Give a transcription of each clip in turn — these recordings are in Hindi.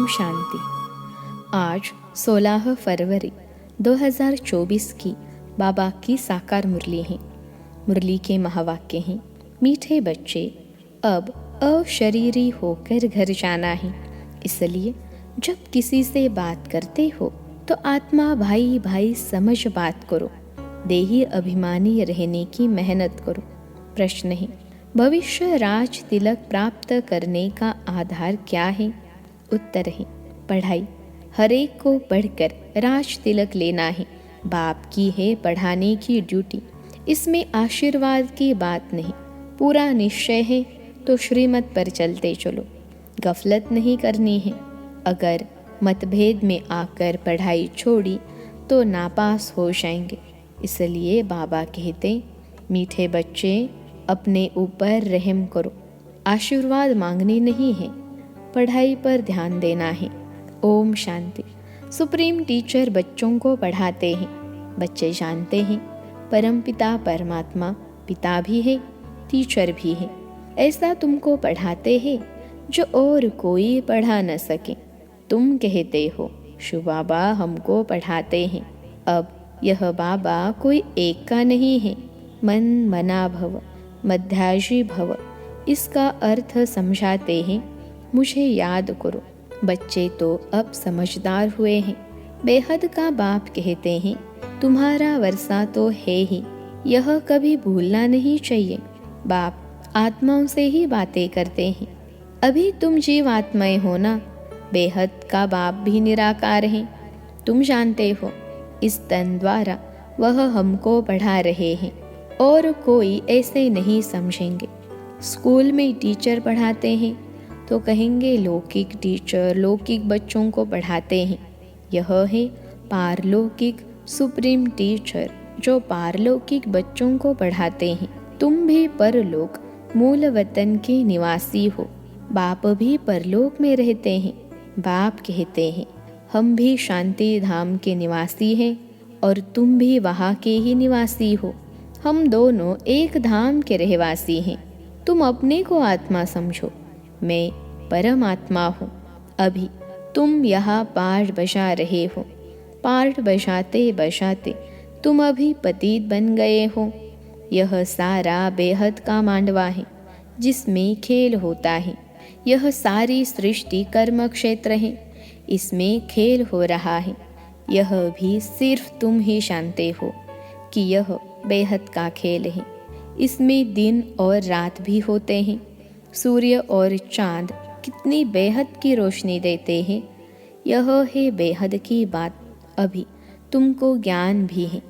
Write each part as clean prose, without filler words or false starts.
ओम शांति। आज 16 फरवरी 2024 की बाबा की साकार मुरली है। मुरली के महावाक्य हैं, मीठे बच्चे अब अशरीरी होकर घर जाना है, इसलिए जब किसी से बात करते हो तो आत्मा भाई भाई समझ बात करो। देही अभिमानी रहने की मेहनत करो। प्रश्न है, भविष्य राज तिलक प्राप्त करने का आधार क्या है? उत्तर है, पढ़ाई। हर एक को पढ़कर राज तिलक लेना है। बाप की है पढ़ाने की ड्यूटी, इसमें आशीर्वाद की बात नहीं। पूरा निश्चय है तो श्रीमत पर चलते चलो, गफलत नहीं करनी है। अगर मतभेद में आकर पढ़ाई छोड़ी तो नापास हो जाएंगे। इसलिए बाबा कहते, मीठे बच्चे अपने ऊपर रहम करो। आशीर्वाद मांगनी नहीं है, पढ़ाई पर ध्यान देना है। ओम शांति। सुप्रीम टीचर बच्चों को पढ़ाते हैं। बच्चे जानते हैं परमपिता परमात्मा पिता भी है, टीचर भी है। ऐसा तुमको पढ़ाते हैं जो और कोई पढ़ा न सके। तुम कहते हो शिव बाबा हमको पढ़ाते हैं। अब यह बाबा कोई एक का नहीं है। मन मना भव, मध्याजी भव, इसका अर्थ समझाते हैं। मुझे याद करो। बच्चे तो अब समझदार हुए हैं। बेहद का बाप कहते हैं, तुम्हारा वर्षा तो है ही, यह कभी भूलना नहीं चाहिए। बाप आत्माओं से ही बातें करते हैं। अभी तुम जीव आत्माएं हो ना। बेहद का बाप भी निराकार हैं। तुम जानते हो इस तन द्वारा वह हमको पढ़ा रहे हैं और कोई ऐसे नहीं समझेंगे। स्कूल में टीचर पढ़ाते हैं तो कहेंगे लौकिक टीचर लौकिक बच्चों को पढ़ाते हैं। यह है पारलौकिक सुप्रीम टीचर जो पारलौकिक बच्चों को पढ़ाते हैं। तुम भी परलोक मूल वतन के निवासी हो। बाप भी परलोक में रहते हैं। बाप कहते हैं, हम भी शांति धाम के निवासी हैं और तुम भी वहाँ के ही निवासी हो। हम दोनों एक धाम के रहवासी हैं। तुम अपने को आत्मा समझो, मैं परमात्मा हूँ। अभी तुम यहाँ पाठ बजा रहे हो। पाठ बजाते बजाते तुम अभी पतित बन गए हो। यह सारा बेहद का मांडवा है जिसमें खेल होता है। यह सारी सृष्टि कर्म क्षेत्र है, इसमें खेल हो रहा है। यह भी सिर्फ तुम ही जानते हो कि यह बेहद का खेल है। इसमें दिन और रात भी होते हैं। सूर्य और चांद कितनी बेहद की रोशनी देते हैं। यह है बेहद की बात। अभी तुमको ज्ञान भी है।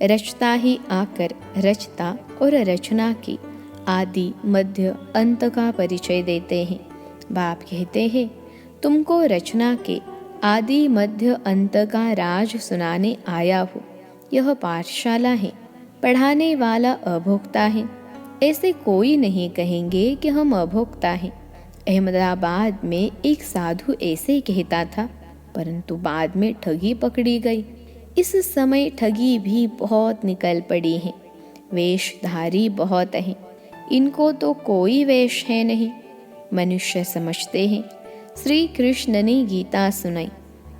रचता ही आकर रचता और रचना की आदि मध्य अंत का परिचय देते हैं। बाप कहते हैं, तुमको रचना के आदि मध्य अंत का राज सुनाने आया हो। यह पाठशाला है, पढ़ाने वाला अभोक्ता है। ऐसे कोई नहीं कहेंगे कि हम अभोक्ता हैं। अहमदाबाद में एक साधु ऐसे कहता था, परंतु बाद में ठगी पकड़ी गई। इस समय ठगी भी बहुत निकल पड़ी है। वेशधारी बहुत हैं, इनको तो कोई वेश है नहीं। मनुष्य समझते हैं श्री कृष्ण ने गीता सुनाई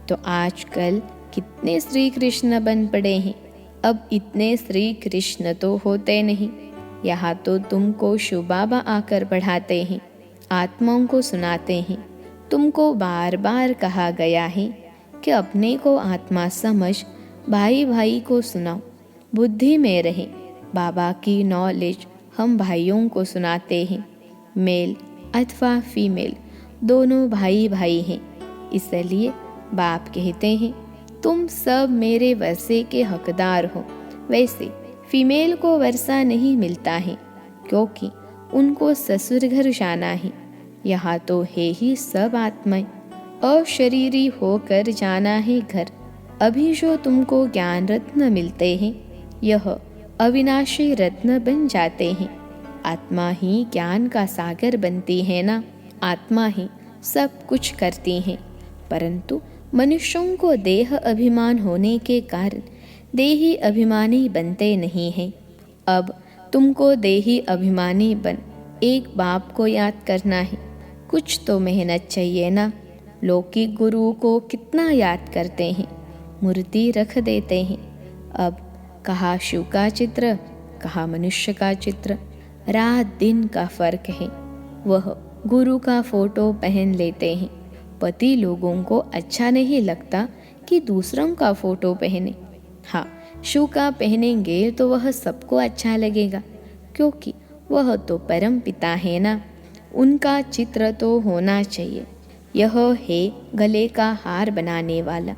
तो आजकल कितने श्री कृष्ण बन पड़े हैं। अब इतने श्री कृष्ण तो होते नहीं। यहाँ तो तुमको शिव बाबा आकर पढ़ाते हैं, आत्माओं को सुनाते हैं। तुमको बार बार कहा गया है कि अपने को आत्मा समझ भाई भाई को सुनाओ, बुद्धि में रहे। बाबा की नॉलेज हम भाइयों को सुनाते हैं। मेल अथवा फीमेल दोनों भाई भाई हैं। इसलिए बाप कहते हैं, तुम सब मेरे वर्षे के हकदार हो। वैसे फीमेल को वर्षा नहीं मिलता है क्योंकि उनको ससुर घर जाना है। यहाँ तो है ही सब आत्माएं, अशरीरी होकर जाना है घर। अभी जो तुमको ज्ञान रत्न मिलते हैं यह अविनाशी रत्न बन जाते हैं। आत्मा ही ज्ञान का सागर बनती है ना। आत्मा ही सब कुछ करती है, परंतु मनुष्यों को देह अभिमान होने के कारण देही अभिमानी बनते नहीं हैं। अब तुमको देही अभिमानी बन एक बाप को याद करना है। कुछ तो मेहनत चाहिए ना। लौकिक गुरु को कितना याद करते हैं, मूर्ति रख देते हैं। अब कहाँ शिव का चित्र, कहाँ मनुष्य का चित्र, रात दिन का फर्क है। वह गुरु का फोटो पहन लेते हैं। पति लोगों को अच्छा नहीं लगता कि दूसरों का फोटो पहने। हाँ, शिव का पहनेंगे तो वह सबको अच्छा लगेगा, क्योंकि वह तो परम पिता है ना। उनका चित्र तो होना चाहिए। यह है गले का हार बनाने वाला।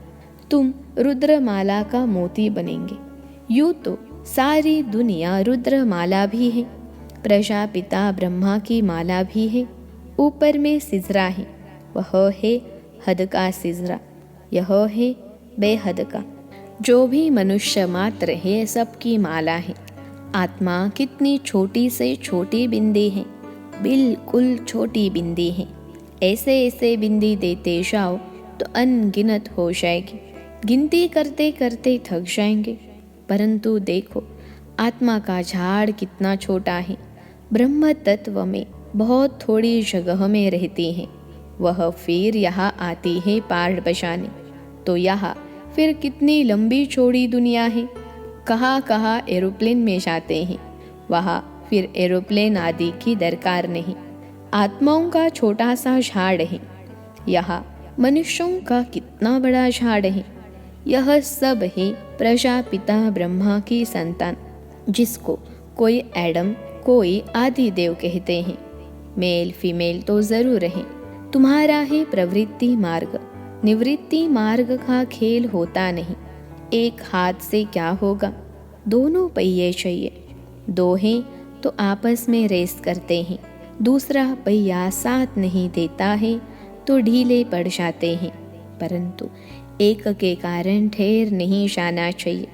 तुम रुद्रमाला का मोती बनेंगे। यूँ तो सारी दुनिया रुद्रमाला भी है, प्रजापिता ब्रह्मा की माला भी है। ऊपर में सिजरा है, वह है हद का सिजरा, यह है बेहद का। जो भी मनुष्य मात्र है सबकी माला है। आत्मा कितनी छोटी से छोटी बिंदी है, बिल्कुल छोटी बिंदी है। ऐसे ऐसे बिंदी देते जाओ तो अनगिनत हो जाएगी, गिनती करते करते थक जाएंगे। परंतु देखो आत्मा का झाड़ कितना छोटा है। ब्रह्म तत्व में बहुत थोड़ी जगह में रहती है। वह फिर यहाँ आती है पार बजाने। तो यहाँ फिर कितनी लंबी चौड़ी दुनिया है। कहाँ कहाँ एरोप्लेन में जाते हैं, वहाँ फिर एरोप्लेन आदि की दरकार नहीं। आत्माओं का छोटा सा झाड़ है, यहाँ मनुष्यों का कितना बड़ा झाड़ है। यह सब है प्रजापिता ब्रह्मा की संतान, जिसको कोई एडम कोई आदि देव कहते हैं। मेल फीमेल तो जरूर है। तुम्हारा है प्रवृत्ति मार्ग, निवृत्ति मार्ग का खेल होता नहीं। एक हाथ से क्या होगा, दोनों पहिए चाहिए। दो हैं तो आपस में रेस करते हैं, दूसरा पहिया साथ नहीं देता है तो ढीले पड़ जाते हैं। परंतु एक के कारण ठहर नहीं जाना चाहिए।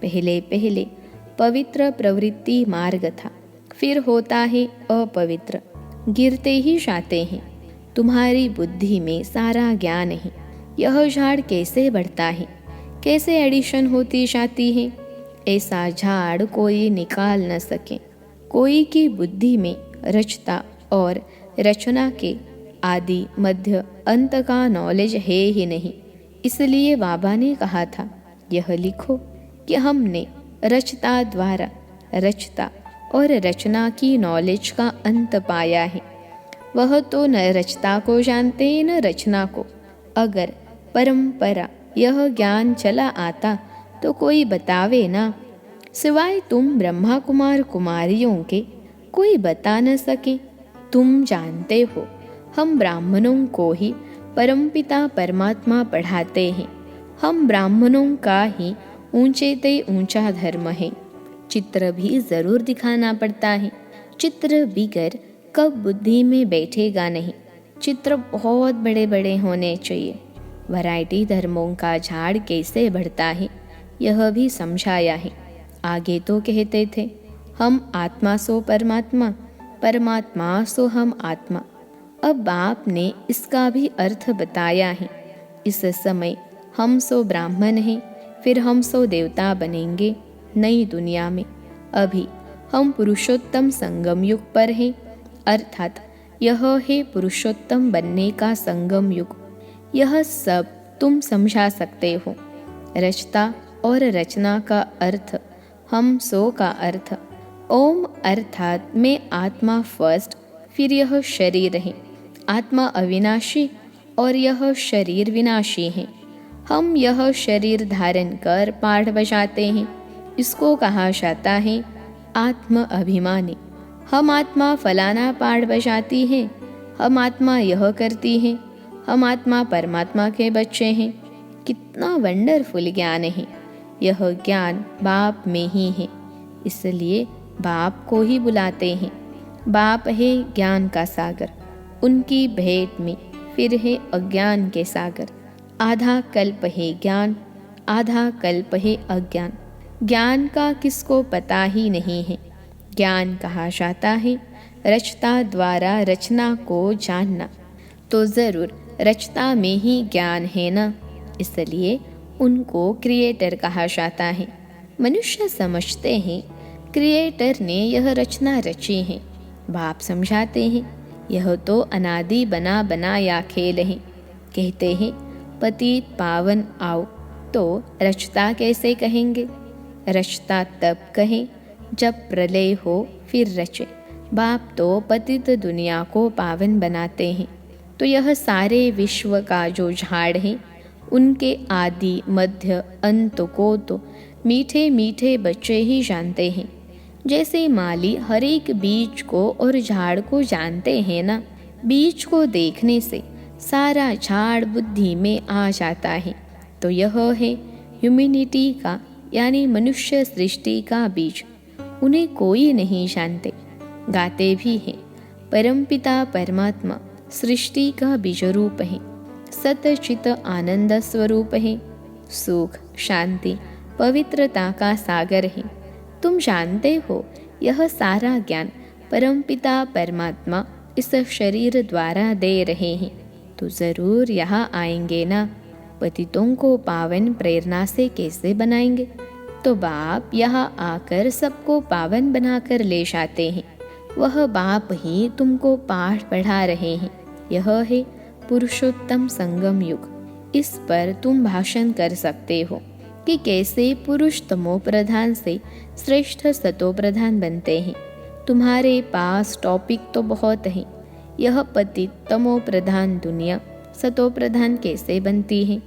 पहले पहले पवित्र प्रवृत्ति मार्ग था, फिर होता है अपवित्र, गिरते ही जाते हैं। तुम्हारी बुद्धि में सारा ज्ञान है। यह झाड़ कैसे बढ़ता है, कैसे एडिशन होती जाती है, ऐसा झाड़ कोई निकाल न सके। कोई की बुद्धि में रचता और रचना के आदि मध्य अंत का नॉलेज है ही नहीं। इसलिए बाबा ने कहा था, यह लिखो कि हमने रचता द्वारा रचता और रचना की नॉलेज का अंत पाया है। वह तो न रचता को जानते न रचना को। अगर परंपरा यह ज्ञान चला आता तो कोई बतावे ना। सिवाय तुम ब्रह्मा कुमार कुमारियों के कोई बता न सके। तुम जानते हो हम ब्राह्मणों को ही परमपिता परमात्मा पढ़ाते हैं। हम ब्राह्मणों का ही ऊंचे ते ऊंचा धर्म है। चित्र भी जरूर दिखाना पड़ता है। चित्र बिगर कब बुद्धि में बैठेगा नहीं। चित्र बहुत बड़े बड़े होने चाहिए। वैरायटी धर्मों का झाड़ कैसे बढ़ता है यह भी समझाया है। आगे तो कहते थे, हम आत्मा सो परमात्मा, परमात्मा सो हम आत्मा। अब बाप ने इसका भी अर्थ बताया है। इस समय हम सो ब्राह्मण हैं, फिर हम सो देवता बनेंगे नई दुनिया में। अभी हम पुरुषोत्तम संगम युग पर हैं, अर्थात यह है पुरुषोत्तम बनने का संगम युग। यह सब तुम समझा सकते हो। रचता और रचना का अर्थ, हम सो का अर्थ। ओम अर्थात मैं आत्मा फर्स्ट, फिर यह शरीर है। आत्मा अविनाशी और यह शरीर विनाशी है। हम यह शरीर धारण कर पाठ बजाते हैं। इसको कहा जाता है आत्म अभिमानी। हम आत्मा फलाना पाठ बजाती है, हम आत्मा यह करती है, हम आत्मा परमात्मा के बच्चे हैं। कितना वंडरफुल ज्ञान है। यह ज्ञान बाप में ही है, इसलिए बाप को ही बुलाते हैं। बाप है ज्ञान का सागर, उनकी भेंट में फिर है अज्ञान के सागर। आधा कल्प है ज्ञान, आधा कल्प है अज्ञान। ज्ञान का किसको पता ही नहीं है। ज्ञान कहा जाता है रचता द्वारा रचना को जानना। तो ज़रूर रचता में ही ज्ञान है ना, इसलिए उनको क्रिएटर कहा जाता है। मनुष्य समझते हैं क्रिएटर ने यह रचना रची है। बाप समझाते हैं यह तो अनादि बना बनाया खेल है। कहते हैं पतित पावन आओ, तो रचता कैसे कहेंगे? रचता तब कहें जब प्रलय हो फिर रचे। बाप तो पतित दुनिया को पावन बनाते हैं। तो यह सारे विश्व का जो झाड़ है, उनके आदि मध्य अंत को तो मीठे मीठे बच्चे ही जानते हैं। जैसे माली हर एक बीज को और झाड़ को जानते हैं ना, बीज को देखने से सारा झाड़ बुद्धि में आ जाता है। तो यह है ह्यूमैनिटी का यानी मनुष्य सृष्टि का बीज। उन्हें कोई नहीं जानते, गाते भी हैं। परमपिता परमात्मा सृष्टि का बीज रूप है, सतचित आनंद स्वरूप है, सुख शांति पवित्रता का सागर है। तुम जानते हो यह सारा ज्ञान परमपिता परमात्मा इस शरीर द्वारा दे रहे हैं, तो जरूर यहाँ आएंगे ना। पतितों को पावन प्रेरणा से कैसे बनाएंगे? तो बाप यहाँ आकर सबको पावन बनाकर ले जाते हैं। वह बाप ही तुमको पाठ पढ़ा रहे हैं। यह है पुरुषोत्तम संगम युग। इस पर तुम भाषण कर सकते हो कि कैसे पुरुष तमो प्रधान से श्रेष्ठ सतो प्रधान बनते हैं। तुम्हारे पास टॉपिक तो बहुत है। यह पतित तमो प्रधान दुनिया सतो प्रधान कैसे बनती है,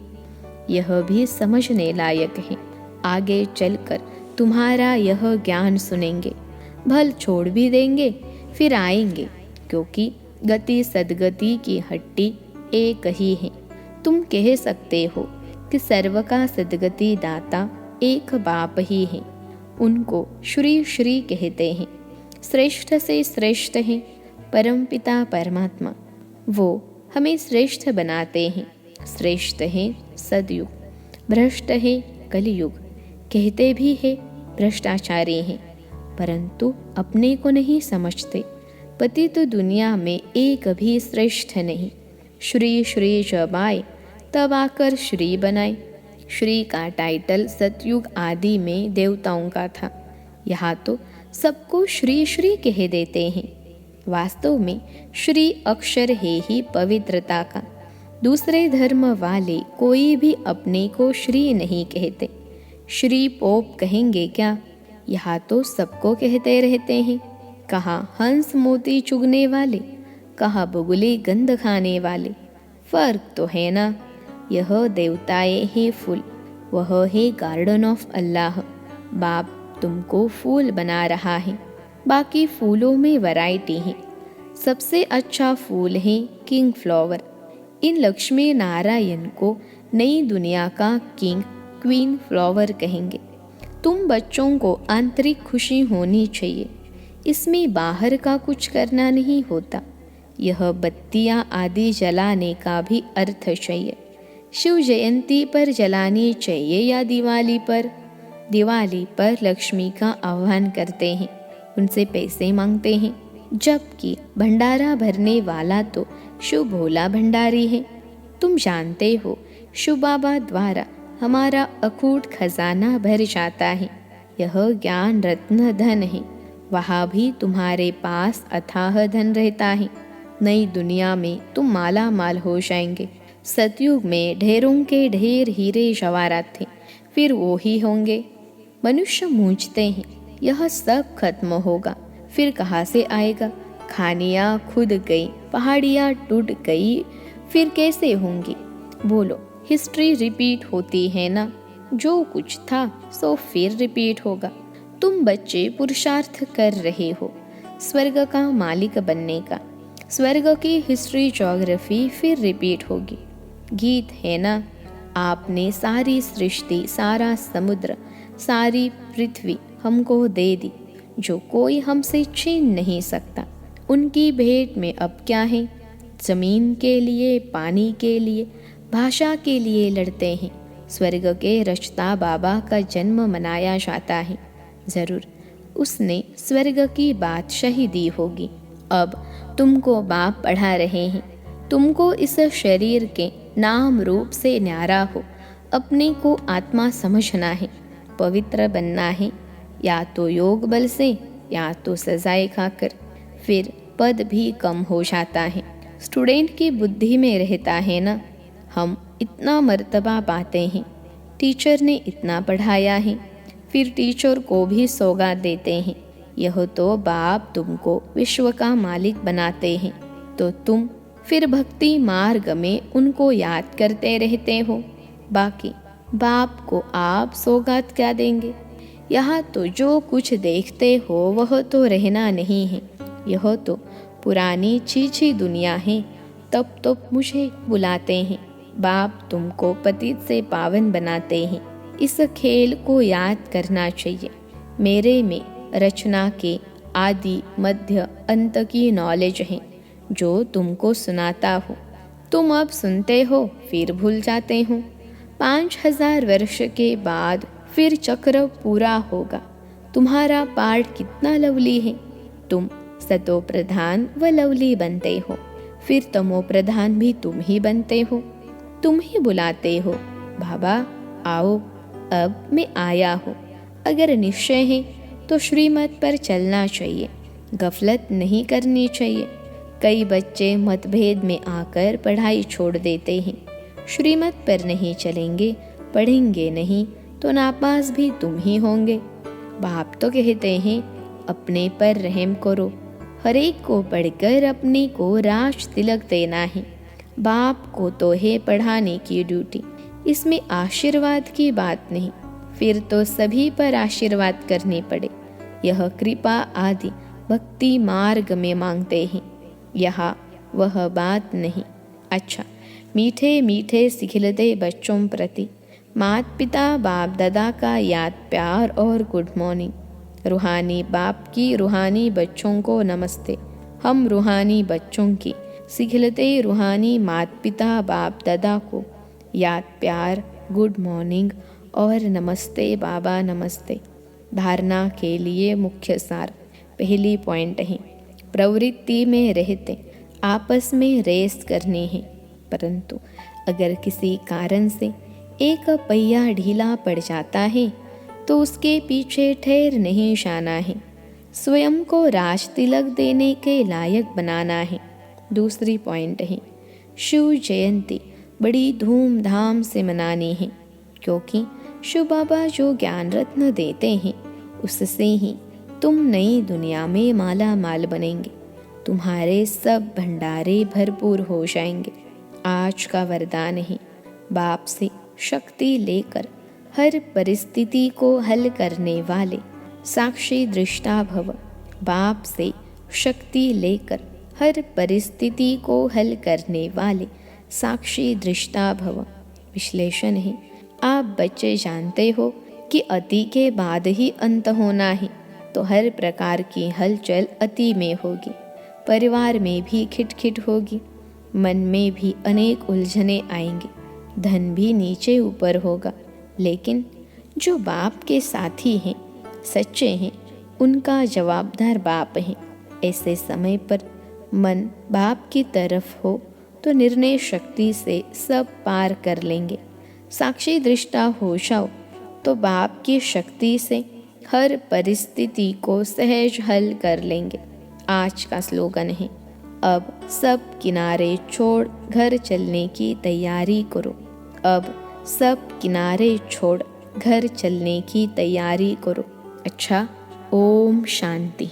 यह भी समझने लायक है। आगे चलकर तुम्हारा यह ज्ञान सुनेंगे, भल छोड़ भी देंगे, फिर आएंगे, क्योंकि गति सदगति की हट्टी एक ही है। तुम कह सकते हो कि सर्व का सदगति दाता एक बाप ही है। उनको श्री श्री कहते हैं। श्रेष्ठ से श्रेष्ठ हैं परमपिता परमात्मा। वो हमें श्रेष्ठ बनाते हैं। श्रेष्ठ है सदयुग, भ्रष्ट है कलयुग। कहते भी है भ्रष्टाचारी हैं, परंतु अपने को नहीं समझते। पतित दुनिया में एक भी श्रेष्ठ नहीं। श्री श्री जब आए तब आकर श्री बनाए। श्री का टाइटल सतयुग आदि में देवताओं का था। यहाँ तो सबको श्री श्री कह देते हैं। वास्तव में श्री अक्षर है ही पवित्रता का। दूसरे धर्म वाले कोई भी अपने को श्री नहीं कहते। श्री पोप कहेंगे क्या? यहाँ तो सबको कहते रहते हैं। कहाँ हंस मोती चुगने वाले, कहाँ बुगले गंध खाने वाले। फर्क तो है ना। यह देवताएं हैं फूल, वह है गार्डन ऑफ अल्लाह। बाप तुमको फूल बना रहा है। बाकी फूलों में वैरायटी है। सबसे अच्छा फूल है किंग फ्लावर। इन लक्ष्मी नारायण को नई दुनिया का किंग क्वीन फ्लावर कहेंगे। तुम बच्चों को आंतरिक खुशी होनी चाहिए। इसमें बाहर का कुछ करना नहीं होता। यह बत्तियां आदि जलाने का भी अर्थ चाहिए। शिव जयंती पर जलानी चाहिए या दिवाली पर? दिवाली पर लक्ष्मी का आह्वान करते हैं, उनसे पैसे मांगते हैं, जबकि भंडारा भरने वाला तो शिव भोला भंडारी है। तुम जानते हो शिव बाबा द्वारा हमारा अखूट खजाना भर जाता है। यह ज्ञान रत्न धन है। वहाँ भी तुम्हारे पास अथाह धन रहता है। नई दुनिया में तुम माला माल हो जाएंगे। सतयुग में ढेरों के ढेर हीरे जवाहरात थे, फिर वो ही होंगे। मनुष्य मूझते हैं यह सब खत्म होगा, फिर कहाँ से आएगा? खानियाँ खुद गई, पहाड़ियाँ टूट गई, फिर कैसे होंगी? बोलो, हिस्ट्री रिपीट होती है ना। जो कुछ था सो फिर रिपीट होगा। तुम बच्चे पुरुषार्थ कर रहे हो स्वर्ग का मालिक बनने का। स्वर्ग की हिस्ट्री ज्योग्राफी फिर रिपीट होगी। गीत है ना, आपने सारी सृष्टि, सारा समुद्र, सारी पृथ्वी हमको दे दी, जो कोई हमसे छीन नहीं सकता। उनकी भेंट में अब क्या है? जमीन के लिए, पानी के लिए, भाषा के लिए लड़ते हैं। स्वर्ग के रचता बाबा का जन्म मनाया जाता है। जरूर उसने स्वर्ग की बादशाही दी होगी। अब तुमको बाप पढ़ा रहे हैं। तुमको इस शरीर के नाम रूप से न्यारा हो, अपने को आत्मा समझना है, पवित्र बनना है, या तो योग बल से या तो सजाए खाकर। फिर पद भी कम हो जाता है। स्टूडेंट की बुद्धि में रहता है ना, हम इतना मर्तबा पाते हैं, टीचर ने इतना पढ़ाया है, फिर टीचर को भी सौगात देते हैं। यह तो बाप तुमको विश्व का मालिक बनाते हैं, तो तुम फिर भक्ति मार्ग में उनको याद करते रहते हो। बाकी बाप को आप सौगात क्या देंगे? यहाँ तो जो कुछ देखते हो वह तो रहना नहीं है, यह तो पुरानी चीची दुनिया है। तब तो मुझे बुलाते हैं, बाप तुमको पतित से पावन बनाते हैं। इस खेल को याद करना चाहिए। मेरे में रचना के आदि मध्य अंत की नॉलेज है, जो तुमको सुनाता हो। तुम अब सुनते हो फिर भूल जाते हो। 5000 वर्ष के बाद फिर चक्र पूरा होगा। तुम्हारा पाठ कितना लवली है। तुम सतो प्रधान व लवली बनते हो, फिर तमो प्रधान भी तुम ही बनते हो। तुम ही बुलाते हो, बाबा आओ, अब मैं आया हूँ। अगर निश्चय है तो श्रीमत पर चलना चाहिए, गफलत नहीं करनी चाहिए। कई बच्चे मतभेद में आकर पढ़ाई छोड़ देते हैं। श्रीमत पर नहीं चलेंगे, पढ़ेंगे नहीं तो नापास भी तुम ही होंगे। बाप तो कहते हैं अपने पर रहम करो, हर एक को पढ़कर अपने को राज तिलक देना है। बाप को तो है पढ़ाने की ड्यूटी, इसमें आशीर्वाद की बात नहीं। फिर तो सभी पर आशीर्वाद करने पड़े। यह कृपा आदि भक्ति मार्ग में मांगते हैं, यहाँ वह बात नहीं। अच्छा, मीठे मीठे सिखिलते बच्चों प्रति मात पिता बाप दादा का याद प्यार और गुड मॉर्निंग। रूहानी बाप की रूहानी बच्चों को नमस्ते। हम रूहानी बच्चों की सिखिलते रूहानी मात पिता बाप दादा को याद प्यार, गुड मॉर्निंग और नमस्ते बाबा नमस्ते। धारणा के लिए मुख्य सार पहली पॉइंट है, प्रवृत्ति में रहते आपस में रेस करनी है, परंतु अगर किसी कारण से एक पहिया ढीला पड़ जाता है तो उसके पीछे ठहर नहीं जाना है, स्वयं को राज तिलक देने के लायक बनाना है। दूसरी पॉइंट है, शिव जयंती बड़ी धूमधाम से मनानी है, क्योंकि शिव बाबा जो ज्ञान रत्न देते हैं उससे ही तुम नई दुनिया में माला माल बनेंगे। तुम्हारे सब भंडारे भरपूर हो जाएंगे। आज का वरदान है, बाप से शक्ति लेकर हर परिस्थिति को हल करने वाले साक्षी दृष्टा भव। बाप से शक्ति लेकर हर परिस्थिति को हल करने वाले साक्षी दृष्टा भव। विश्लेषण है, आप बच्चे जानते हो कि अति के बाद ही अंत होना है, तो हर प्रकार की हलचल अति में होगी। परिवार में भी खिटखिट होगी, मन में भी अनेक उलझने आएंगी, धन भी नीचे ऊपर होगा। लेकिन जो बाप के साथी हैं, सच्चे हैं, उनका जवाबदार बाप है। ऐसे समय पर मन बाप की तरफ हो तो निर्णय शक्ति से सब पार कर लेंगे। साक्षी दृष्टा हो जाओ तो बाप की शक्ति से हर परिस्थिति को सहज हल कर लेंगे। आज का स्लोगन है, अब सब किनारे छोड़ घर चलने की तैयारी करो। अब सब किनारे छोड़ घर चलने की तैयारी करो। अच्छा, ओम शांति।